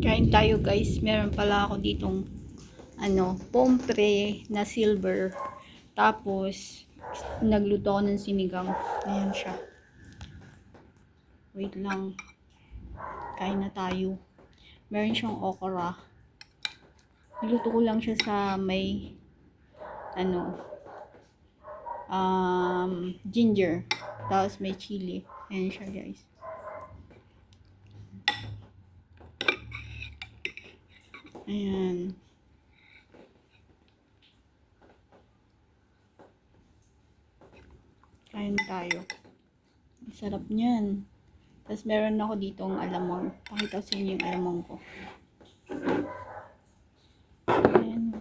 Kain tayo guys. Meron pala ako ditong pompre na silver. Tapos nagluto ako ng sinigang. Ayan siya. Wait lang. Kain na tayo. Meron siyang okra. Niluto ko lang siya sa may ginger. Tapos may chili. Ayan siya guys. Ayan. Kain tayo. Sarap niyan. Tapos meron ako ditong alamang. Pakita ko sa inyo yung alamang ko. Ayan.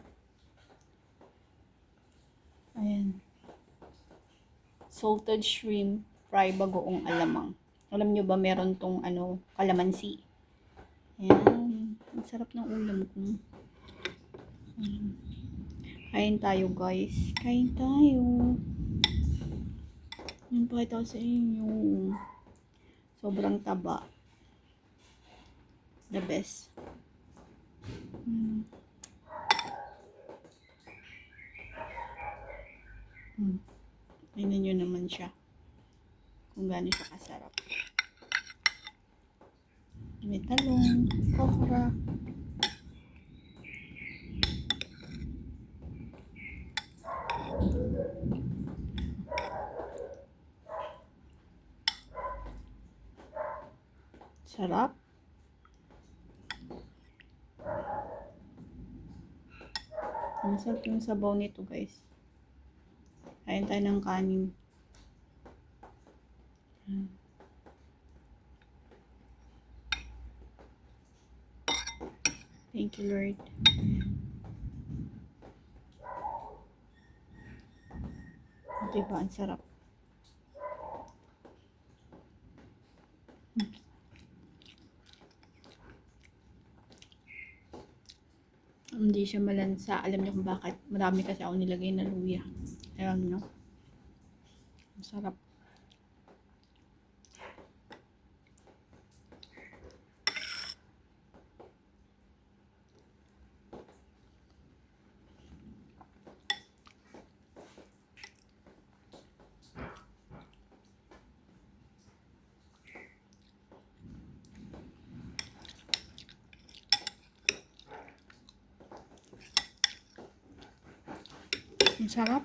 Ayan. Salted shrimp fry bagoong alamang. Alam nyo ba meron tong kalamansi. Ayan. Ang sarap ng ulam ko. Kain tayo guys. Kain tayo. Yan, pakita ko sa inyo. Sobrang taba. The best. Tingnan nyo naman siya. Kung gaano siya kasarap. May talong, okra. Sarap. Ang sarap yung sabaw nito guys. Kain tayo ng kanin. Thank you Lord. Diba, ang sarap. Hindi siya malansa. Alam niyo kung bakit. Marami kasi ako nilagay na luya. Alam niyo. Ang sarap. Ang sarap.